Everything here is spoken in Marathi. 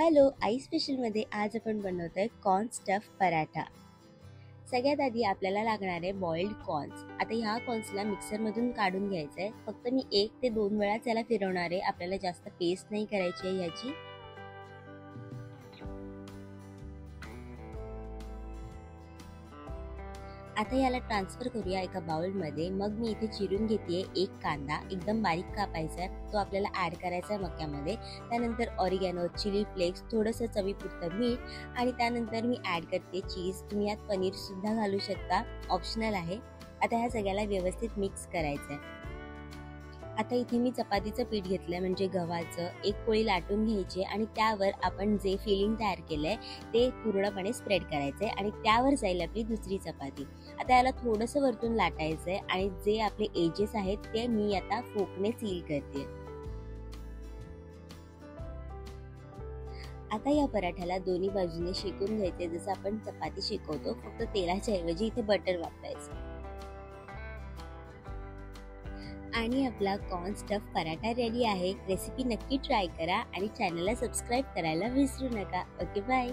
हॅलो, आई स्पेशलमध्ये आज आपण बनवतोय कॉर्न स्टफ पराठा. सगळ्यात आधी आपल्याला लागणार आहे बॉइल्ड कॉर्न्स. आता ह्या कॉर्न्सला मिक्सरमधून काढून घ्यायचं आहे. फक्त मी 1 ते 2 वेळा त्याला फिरवणार आहे. आपल्याला जास्त पेस्ट नाही करायची आहे ह्याची. आता याला ट्रान्सफर करूया एका बाउलमध्ये. मग मी इथे चिरून घेतेय एक कांदा, एकदम बारीक कापायचा आहे. तो आपल्याला ऍड करायचा आहे मक्यामध्ये. त्यानंतर ऑरिगॅनो, चिली फ्लेक्स, थोडंसं चवीपुरतं मीठ आणि त्यानंतर मी ऍड करते चीज. तुम्ही यात पनीर सुद्धा घालू शकता, ऑप्शनल आहे. आता ह्या सगळ्याला व्यवस्थित मिक्स करायचं आहे. आता इथे मी चपातीचं पीठ घेतलंय, म्हणजे गव्हाचं. एक पोळी लाटून घ्यायची आणि त्यावर आपण जे फिलिंग तयार केलंय ते पूर्णपणे स्प्रेड करायचंय आणि त्यावर जाईल आपली दुसरी चपाती. आता याला थोडंसं वरतून लाटायचंय आणि जे आपले एजेस आहेत ते मी आता फोकने सील करते. आता या पराठ्याला दोन्ही बाजूने शेकून घ्यायचे, जसं आपण चपाती शेकवतो, फक्त तेलाच्या ऐवजी इथे बटर वापरायचं. आणि आपला कॉर्न स्टफ पराठा रेडी आहे. रेसिपी नक्की ट्राय करा आणि चॅनलला सबस्क्राईब करायला विसरू नका. Okay, bye.